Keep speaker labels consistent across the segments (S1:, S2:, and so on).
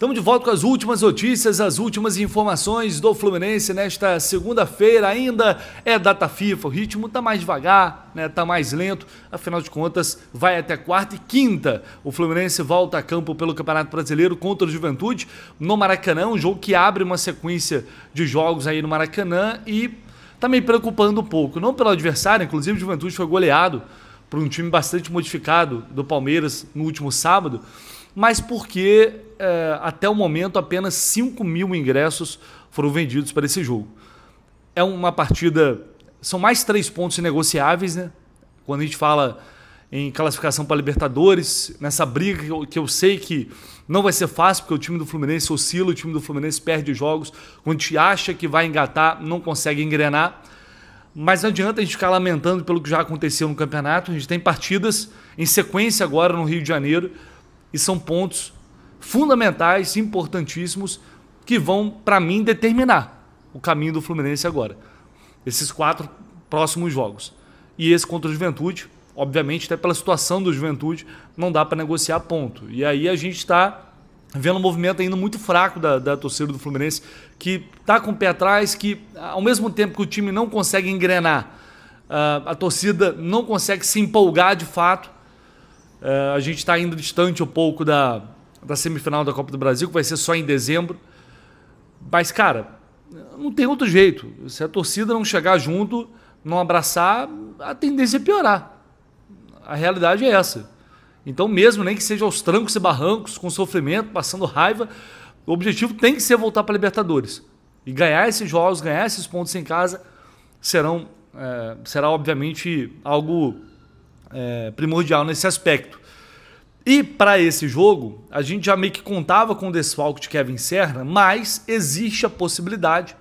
S1: Estamos de volta com as últimas notícias, as últimas informações do Fluminense nesta segunda-feira. Ainda é data FIFA, o ritmo está mais devagar, né? Tá mais lento. Afinal de contas, vai até quarta e quinta. O Fluminense volta a campo pelo Campeonato Brasileiro contra o Juventude no Maracanã, um jogo que abre uma sequência de jogos aí no Maracanã e está me preocupando um pouco. Não pelo adversário, inclusive o Juventude foi goleado por um time bastante modificado do Palmeiras no último sábado, mas porque até o momento apenas 5.000 ingressos foram vendidos para esse jogo. É uma partida, são mais 3 pontos inegociáveis, né? Quando a gente fala em classificação para Libertadores, nessa briga que eu sei que não vai ser fácil, porque o time do Fluminense oscila, o time do Fluminense perde jogos, quando a gente acha que vai engatar, não consegue engrenar. Mas não adianta a gente ficar lamentando pelo que já aconteceu no campeonato. A gente tem partidas em sequência agora no Rio de Janeiro e são pontos fundamentais, importantíssimos, que vão, para mim, determinar o caminho do Fluminense agora. Esses 4 próximos jogos. E esse contra o Juventude, obviamente, até pela situação do Juventude, não dá para negociar ponto. E aí a gente está vendo um movimento ainda muito fraco da torcida do Fluminense, que está com o pé atrás, que ao mesmo tempo que o time não consegue engrenar, a torcida não consegue se empolgar de fato. A gente está indo distante um pouco da semifinal da Copa do Brasil, que vai ser só em dezembro. Mas, cara, não tem outro jeito. Se a torcida não chegar junto, não abraçar, a tendência é piorar. A realidade é essa. Então, mesmo nem que seja aos trancos e barrancos, com sofrimento, passando raiva, o objetivo tem que ser voltar para a Libertadores. E ganhar esses jogos, ganhar esses pontos em casa, será obviamente algo primordial nesse aspecto. E para esse jogo, a gente já meio que contava com o desfalque de Kevin Serna, mas existe a possibilidade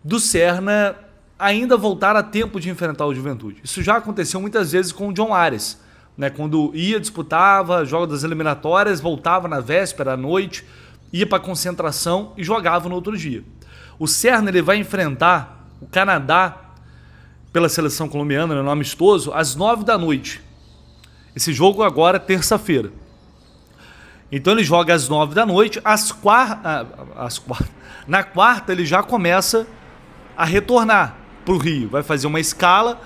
S1: do Serna ainda voltar a tempo de enfrentar o Juventude. Isso já aconteceu muitas vezes com o John Ares, né? Quando disputava jogos das eliminatórias, voltava na véspera, à noite, ia para concentração e jogava no outro dia. O Serna ele vai enfrentar o Canadá pela seleção colombiana, no amistoso, às 9 da noite. Esse jogo agora é terça-feira. Então ele joga às 9 da noite, na quarta ele já começa a retornar para o Rio. Vai fazer uma escala,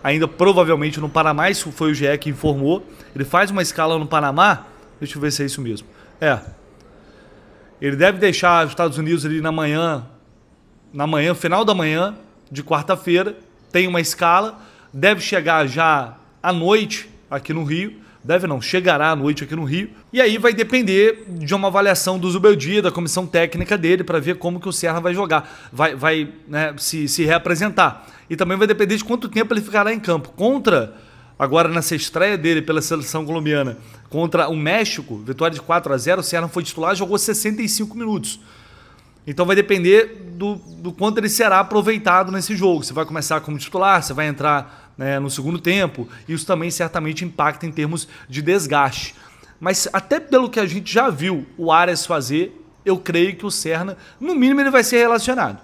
S1: ainda provavelmente no Panamá, isso foi o GE que informou. Ele faz uma escala no Panamá, deixa eu ver se é isso mesmo. Ele deve deixar os Estados Unidos ali na manhã, final da manhã de quarta-feira, tem uma escala, deve chegar já à noite aqui no Rio, chegará à noite aqui no Rio, e aí vai depender de uma avaliação do Zubeldia, da comissão técnica dele, para ver como que o Serna vai jogar, vai se reapresentar. E também vai depender de quanto tempo ele ficará em campo. Agora nessa estreia dele pela seleção colombiana, contra o México, vitória de 4-0, o Serna foi titular, jogou 65 minutos. Então vai depender do quanto ele será aproveitado nesse jogo. Você vai começar como titular, você vai entrar no segundo tempo. Isso também certamente impacta em termos de desgaste. Mas até pelo que a gente já viu o Ares fazer, eu creio que o Serna, no mínimo, ele vai ser relacionado.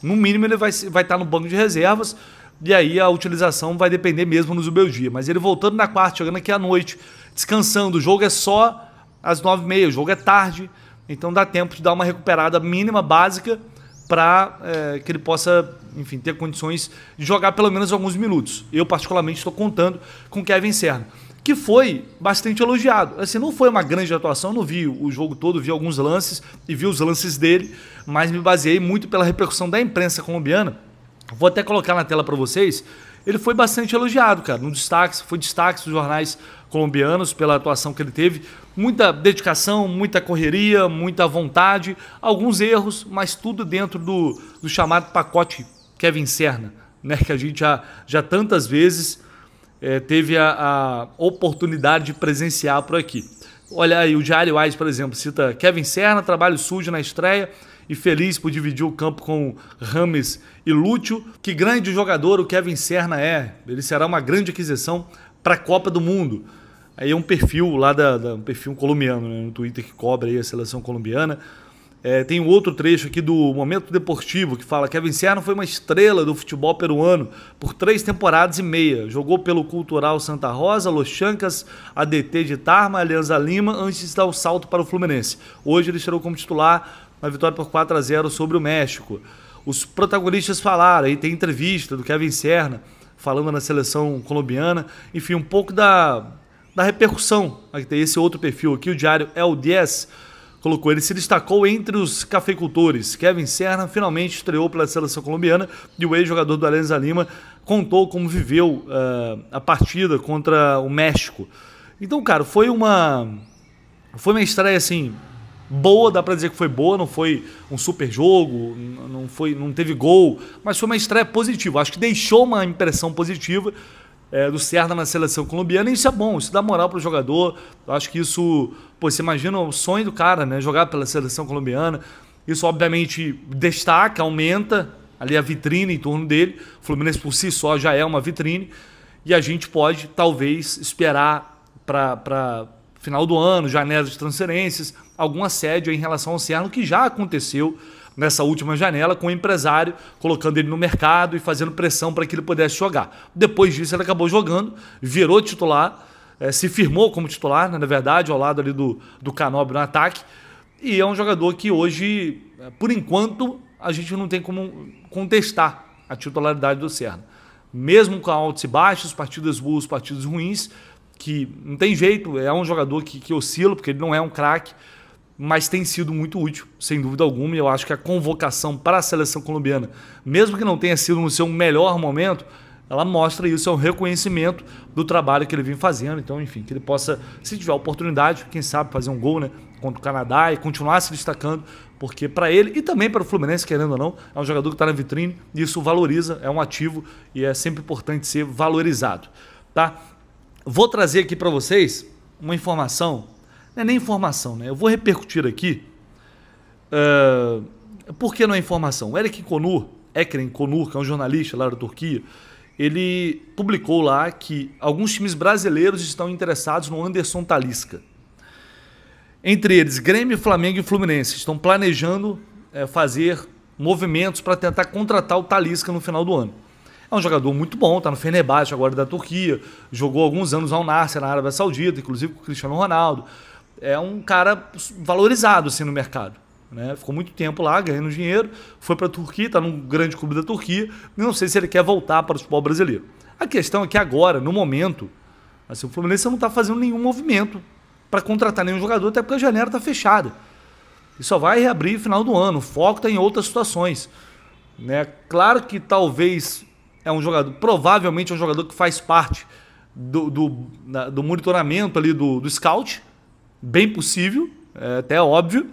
S1: No mínimo, ele vai estar no banco de reservas. E aí a utilização vai depender mesmo no Zubeldia. Mas ele voltando na quarta, chegando aqui à noite, descansando. O jogo é só às 9h30, o jogo é tarde. Então dá tempo de dar uma recuperada mínima, básica, para que ele possa, enfim, ter condições de jogar pelo menos alguns minutos. Eu, particularmente, estou contando com Kevin Serna, que foi bastante elogiado. Assim, não foi uma grande atuação, não vi o jogo todo, vi alguns lances e vi os lances dele, mas me baseei muito pela repercussão da imprensa colombiana. Vou até colocar na tela para vocês. Ele foi bastante elogiado, cara, foi destaque dos jornais colombianos pela atuação que ele teve. Muita dedicação, muita correria, muita vontade, alguns erros, mas tudo dentro do chamado pacote Kevin Serna, né, que a gente já tantas vezes teve a oportunidade de presenciar por aqui. Olha aí, o Diário AS, por exemplo, cita Kevin Serna, trabalho sujo na estreia e feliz por dividir o campo com Rames e Lúcio. Que grande jogador o Kevin Serna é. Ele será uma grande aquisição para a Copa do Mundo. Aí é um perfil lá um perfil colombiano, né, no Twitter, que cobre aí a seleção colombiana. Tem um outro trecho aqui do Momento Deportivo que fala: Kevin Serna foi uma estrela do futebol peruano por 3 temporadas e meia. Jogou pelo Cultural Santa Rosa, Los Chancas, ADT de Tarma, Alianza Lima, antes de dar o salto para o Fluminense. Hoje ele estará como titular na vitória por 4-0 sobre o México. Os protagonistas falaram, aí tem entrevista do Kevin Serna falando na seleção colombiana, enfim, um pouco da repercussão. Aqui tem esse outro perfil aqui, o diário El 10, colocou: ele se destacou entre os cafeicultores. Kevin Serna finalmente estreou pela seleção colombiana e o ex-jogador do Alianza Lima contou como viveu a partida contra o México. Então, cara, foi uma estreia assim boa, dá pra dizer que foi boa, não foi um super jogo, não teve gol, mas foi uma estreia positiva. Acho que deixou uma impressão positiva do Serna na seleção colombiana, e isso é bom, isso dá moral pro jogador. Eu acho que isso, pô, você imagina o sonho do cara, né, jogar pela seleção colombiana. Isso obviamente destaca, aumenta ali a vitrine em torno dele. O Fluminense por si só já é uma vitrine, e a gente pode talvez esperar para final do ano, janela de transferências, algum assédio em relação ao Serna, que já aconteceu nessa última janela, com o empresário colocando ele no mercado e fazendo pressão para que ele pudesse jogar. Depois disso ele acabou jogando, virou titular, se firmou como titular, né, na verdade, ao lado ali do Canóbio no ataque, e é um jogador que hoje, por enquanto, a gente não tem como contestar a titularidade do Serna. Mesmo com altos e baixos, partidas boas, partidas ruins, que não tem jeito, é um jogador que oscila, porque ele não é um craque, mas tem sido muito útil, sem dúvida alguma, e eu acho que a convocação para a seleção colombiana, mesmo que não tenha sido no seu melhor momento, ela mostra isso, é um reconhecimento do trabalho que ele vem fazendo. Então, enfim, que ele possa, se tiver oportunidade, quem sabe fazer um gol, né, contra o Canadá e continuar se destacando, porque para ele e também para o Fluminense, querendo ou não, é um jogador que está na vitrine, e isso valoriza, é um ativo e é sempre importante ser valorizado, tá? Vou trazer aqui para vocês uma informação, não é nem informação, né? Eu vou repercutir aqui, por que não é informação? O Ekrem Konur, que é um jornalista lá da Turquia, ele publicou lá que alguns times brasileiros estão interessados no Anderson Talisca. Entre eles, Grêmio, Flamengo e Fluminense estão planejando fazer movimentos para tentar contratar o Talisca no final do ano. É um jogador muito bom, está no Fenerbahçe agora da Turquia, jogou alguns anos ao Nasser na Arábia Saudita, inclusive com o Cristiano Ronaldo. É um cara valorizado assim no mercado, né? Ficou muito tempo lá ganhando dinheiro, foi para a Turquia, está num grande clube da Turquia, e não sei se ele quer voltar para o futebol brasileiro. A questão é que agora, no momento, assim, o Fluminense não está fazendo nenhum movimento para contratar nenhum jogador, até porque a janela está fechada. E só vai reabrir no final do ano, o foco está em outras situações, né? Claro que talvez é um jogador, provavelmente é um jogador que faz parte do monitoramento ali do scout, bem possível, até óbvio,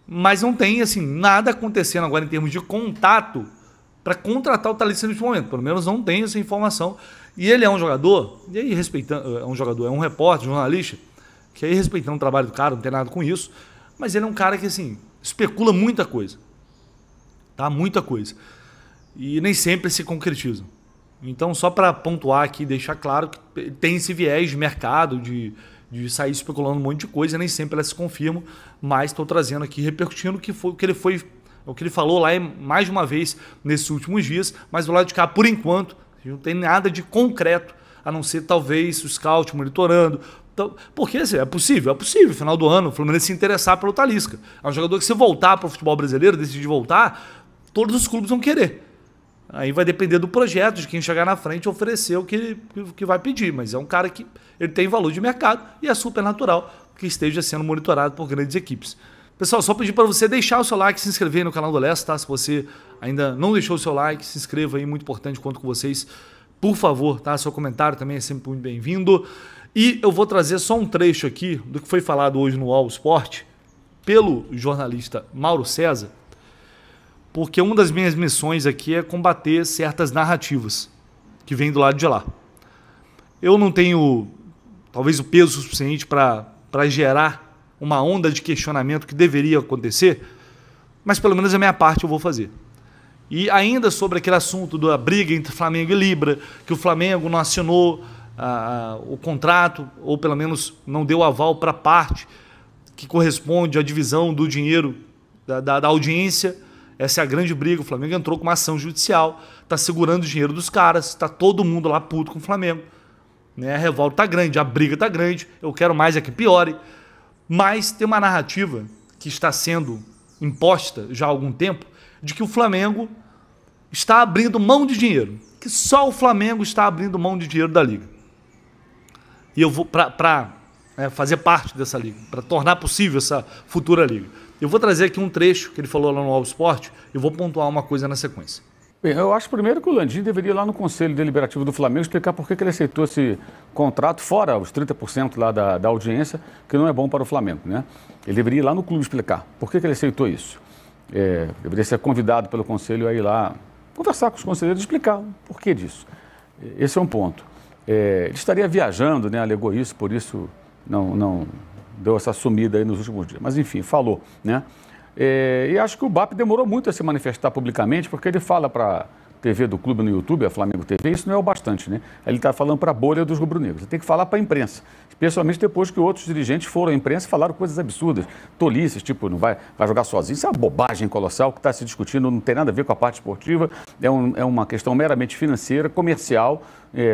S1: mas não tem assim nada acontecendo agora em termos de contato para contratar o Talisca neste momento. Pelo menos não tem essa informação. E ele é um jogador, e aí respeitando, é um repórter, jornalista, que aí respeitando o trabalho do cara, não tem nada com isso, mas ele é um cara que assim especula muita coisa, tá? Muita coisa. E nem sempre se concretizam. Então, só para pontuar aqui, deixar claro que tem esse viés de mercado, de sair especulando um monte de coisa, nem sempre elas se confirmam, mas estou trazendo aqui, repercutindo o que ele falou lá mais de uma vez nesses últimos dias, mas do lado de cá, por enquanto, não tem nada de concreto, a não ser talvez o scout monitorando. Então, porque assim, é possível, final do ano, o Fluminense se interessar pelo Talisca. É um jogador que, se voltar para o futebol brasileiro, decidir voltar, todos os clubes vão querer. Aí vai depender do projeto, de quem chegar na frente e oferecer o que vai pedir. Mas é um cara que ele tem valor de mercado e é super natural que esteja sendo monitorado por grandes equipes. Pessoal, só pedir para você deixar o seu like, se inscrever aí no canal do Leste, tá? Se você ainda não deixou o seu like, se inscreva aí, muito importante, conto com vocês. Por favor, tá? Seu comentário também é sempre muito bem-vindo. E eu vou trazer só um trecho aqui do que foi falado hoje no All Sport pelo jornalista Mauro César, porque uma das minhas missões aqui é combater certas narrativas que vêm do lado de lá. Eu não tenho, talvez, o peso suficiente para gerar uma onda de questionamento que deveria acontecer, mas pelo menos a minha parte eu vou fazer. E ainda sobre aquele assunto da briga entre Flamengo e Libra, que o Flamengo não assinou o contrato, ou pelo menos não deu aval para a parte que corresponde à divisão do dinheiro da audiência. Essa é a grande briga. O Flamengo entrou com uma ação judicial, está segurando o dinheiro dos caras, está todo mundo lá puto com o Flamengo. Né? A revolta está grande, a briga está grande, eu quero mais é que piore. Mas tem uma narrativa que está sendo imposta já há algum tempo de que o Flamengo está abrindo mão de dinheiro, que só o Flamengo está abrindo mão de dinheiro da Liga. E eu vou, para fazer parte dessa Liga, para tornar possível essa futura Liga. Eu vou trazer aqui um trecho que ele falou lá no All Sport e vou pontuar uma coisa na sequência.
S2: Bem, eu acho primeiro que o Landim deveria ir lá no Conselho Deliberativo do Flamengo explicar por que ele aceitou esse contrato, fora os 30% lá da audiência, que não é bom para o Flamengo, né? Ele deveria ir lá no clube explicar por que ele aceitou isso. Deveria ser convidado pelo Conselho a ir lá conversar com os conselheiros e explicar o porquê disso. Esse é um ponto. Ele estaria viajando, né? Alegou isso, por isso não deu essa sumida aí nos últimos dias. Mas enfim, falou, né? E acho que o BAP demorou muito a se manifestar publicamente, porque ele fala para a TV do clube no YouTube, a Flamengo TV, isso não é o bastante, né? Ele está falando para a bolha dos rubro-negros. Ele tem que falar para a imprensa, especialmente depois que outros dirigentes foram à imprensa e falaram coisas absurdas, tolices, tipo, não vai jogar sozinho. Isso é uma bobagem colossal que está se discutindo, não tem nada a ver com a parte esportiva, é uma questão meramente financeira, comercial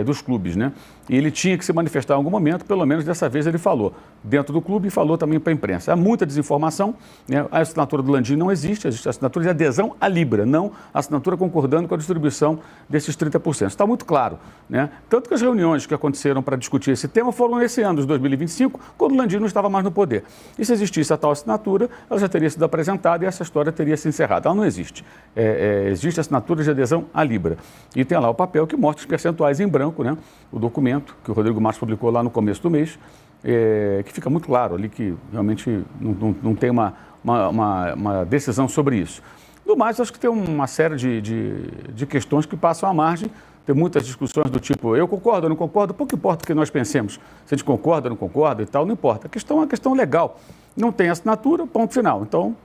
S2: dos clubes, né? E ele tinha que se manifestar em algum momento, pelo menos dessa vez ele falou dentro do clube e falou também para a imprensa. Há muita desinformação, né? A assinatura do Landim não existe a assinatura de adesão à Libra, não a assinatura concordando com a distribuição desses 30%. Está muito claro, né? Tanto que as reuniões que aconteceram para discutir esse tema foram nesse ano de 2025, quando o Landim não estava mais no poder. E se existisse a tal assinatura, ela já teria sido apresentada e essa história teria se encerrado. Ela não existe. Existe a assinatura de adesão à Libra. E tem lá o papel que mostra os percentuais em branco, né? O documento que o Rodrigo Marques publicou lá no começo do mês, que fica muito claro ali que realmente não tem uma decisão sobre isso. No mais, acho que tem uma série de questões que passam à margem. Tem muitas discussões do tipo, eu concordo ou não concordo, pouco importa o que nós pensemos. Se a gente concorda ou não concorda e tal, não importa. A questão é uma questão legal. Não tem assinatura, ponto final. Então,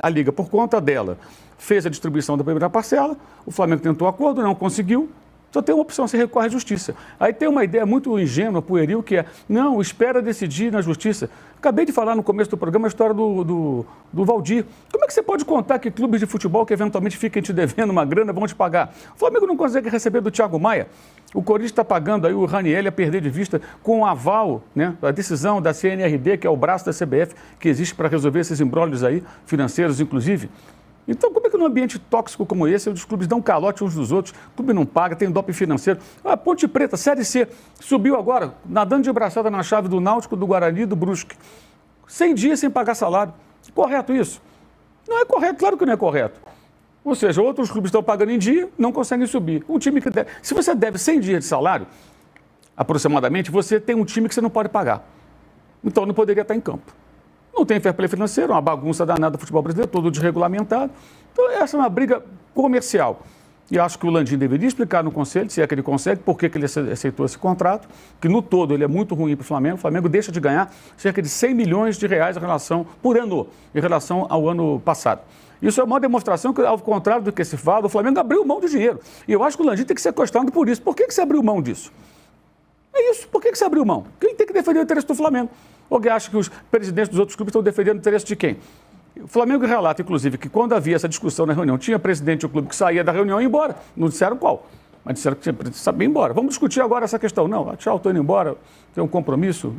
S2: a Liga, por conta dela, fez a distribuição da primeira parcela, o Flamengo tentou acordo, não conseguiu, só tem uma opção, se recorre à justiça. Aí tem uma ideia muito ingênua, pueril, que é, não, espera decidir na justiça. Acabei de falar no começo do programa a história do Valdir. Como é que você pode contar que clubes de futebol que eventualmente fiquem te devendo uma grana vão te pagar? O Flamengo não consegue receber do Thiago Maia. O Corinthians está pagando aí o Raniel a perder de vista com o aval, né, a decisão da CNRD, que é o braço da CBF, que existe para resolver esses imbróglios aí, financeiros inclusive. Então, como é que num ambiente tóxico como esse, os clubes dão calote uns dos outros, o clube não paga, tem doping financeiro. A Ponte Preta, Série C, subiu agora, nadando de braçada na chave do Náutico, do Guarani e do Brusque. 100 dias sem pagar salário. Correto isso? Não é correto, claro que não é correto. Ou seja, outros clubes estão pagando em dia, não conseguem subir. Um time que deve... Se você deve 100 dias de salário, aproximadamente, você tem um time que você não pode pagar. Então, não poderia estar em campo. Não tem fair play financeiro, uma bagunça danada do futebol brasileiro, todo desregulamentado. Então, essa é uma briga comercial. E acho que o Landim deveria explicar no Conselho, se é que ele consegue, por que ele aceitou esse contrato, que no todo ele é muito ruim para o Flamengo. O Flamengo deixa de ganhar cerca de 100 milhões de reais por ano, em relação ao ano passado. Isso é uma demonstração que, ao contrário do que se fala, o Flamengo abriu mão de dinheiro. E eu acho que o Landim tem que ser questionado por isso. Por que você abriu mão disso? É isso. Por que você abriu mão? Quem tem que defender o interesse do Flamengo? Alguém acha que os presidentes dos outros clubes estão defendendo o interesse de quem? O Flamengo relata, inclusive, que quando havia essa discussão na reunião, tinha presidente do clube que saía da reunião e ia embora. Não disseram qual, mas disseram que tinha presidente ir embora. Vamos discutir agora essa questão. Não, tchau, estou indo embora, tem um compromisso.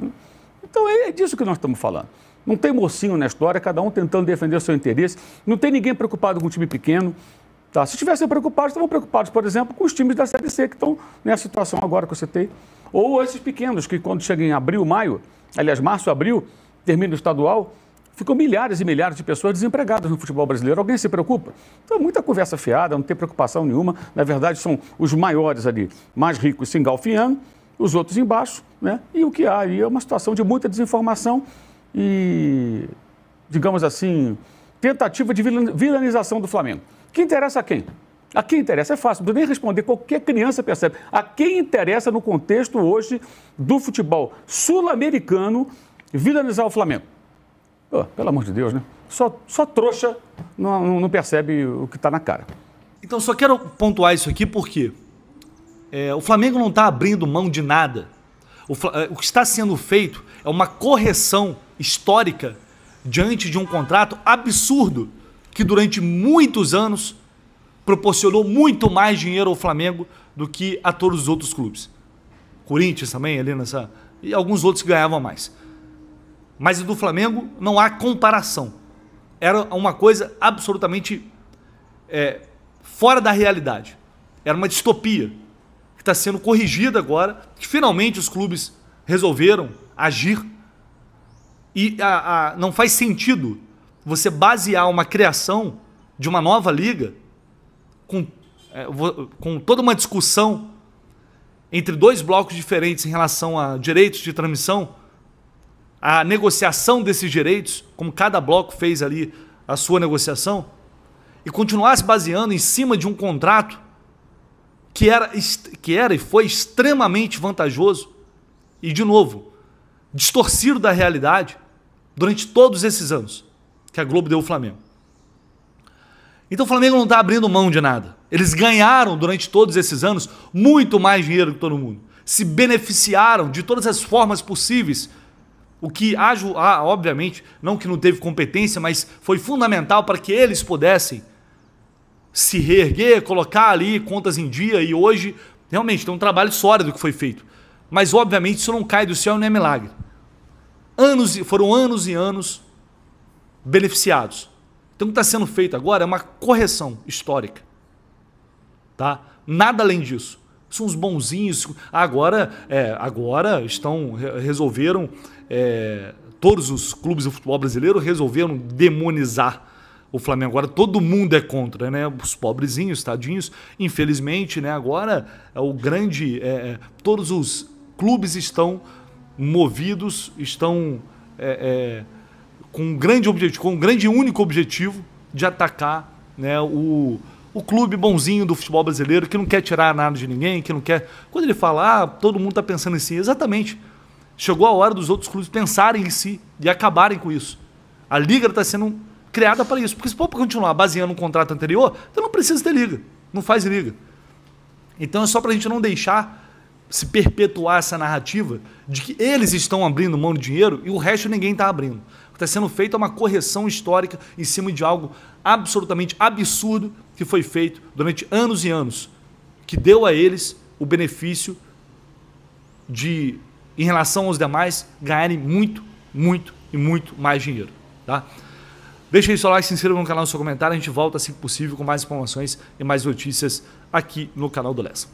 S2: Então é disso que nós estamos falando. Não tem mocinho na história, cada um tentando defender o seu interesse. Não tem ninguém preocupado com um time pequeno. Tá? Se estivessem preocupados, estavam preocupados, por exemplo, com os times da Série C, que estão nessa situação agora que eu citei. Ou esses pequenos, que quando chegam em abril, maio, aliás, março, abril, termina o estadual, ficam milhares e milhares de pessoas desempregadas no futebol brasileiro. Alguém se preocupa? Então, muita conversa fiada, não tem preocupação nenhuma. Na verdade, são os maiores ali, mais ricos, se engalfinhando, os outros embaixo, né? E o que há aí é uma situação de muita desinformação e, digamos assim, tentativa de vilanização do Flamengo. Que interessa a quem? A quem interessa? É fácil, não precisa nem responder, qualquer criança percebe. A quem interessa no contexto hoje do futebol sul-americano vilanizar o Flamengo? Oh, pelo amor de Deus, né? Só trouxa não percebe o que está na cara.
S1: Então, só quero pontuar isso aqui porque o Flamengo não está abrindo mão de nada. O que está sendo feito é uma correção histórica diante de um contrato absurdo que durante muitos anos proporcionou muito mais dinheiro ao Flamengo do que a todos os outros clubes. Corinthians também ali nessa... e alguns outros que ganhavam mais. Mas o do Flamengo não há comparação. Era uma coisa absolutamente fora da realidade. Era uma distopia que está sendo corrigida agora, que finalmente os clubes resolveram agir. E não faz sentido você basear uma criação de uma nova liga com toda uma discussão entre dois blocos diferentes em relação a direitos de transmissão, a negociação desses direitos, como cada bloco fez ali a sua negociação, e continuar se baseando em cima de um contrato que era e foi extremamente vantajoso e, de novo, distorcido da realidade durante todos esses anos que a Globo deu ao Flamengo. Então o Flamengo não está abrindo mão de nada. Eles ganharam durante todos esses anos muito mais dinheiro que todo mundo. Se beneficiaram de todas as formas possíveis. O que, obviamente, não que não teve competência, mas foi fundamental para que eles pudessem se reerguer, colocar ali contas em dia. E hoje, realmente, tem um trabalho sólido que foi feito. Mas, obviamente, isso não cai do céu e não é milagre. Foram anos e anos beneficiados. Então, o que está sendo feito agora é uma correção histórica. Tá? Nada além disso. São os bonzinhos. Agora resolveram, todos os clubes do futebol brasileiro resolveram demonizar o Flamengo. Agora todo mundo é contra, né? Os pobrezinhos, tadinhos. Infelizmente, né? Agora todos os clubes estão movidos, estão com um grande objetivo, com um grande e único objetivo de atacar, né, o clube bonzinho do futebol brasileiro, que não quer tirar nada de ninguém, que não quer... Quando ele fala, todo mundo está pensando em si, exatamente. Chegou a hora dos outros clubes pensarem em si e acabarem com isso. A liga está sendo criada para isso. Porque se for para continuar baseando um contrato anterior, então não precisa ter liga. Não faz liga. Então é só para a gente não deixar se perpetuar essa narrativa de que eles estão abrindo mão de dinheiro e o resto ninguém está abrindo. O que está sendo feito é uma correção histórica em cima de algo absolutamente absurdo que foi feito durante anos e anos, que deu a eles o benefício de, em relação aos demais, ganharem muito, muito e muito mais dinheiro. Tá? Deixa aí seu like, se inscreva no canal, no seu comentário, a gente volta assim que possível com mais informações e mais notícias aqui no canal do Lessa.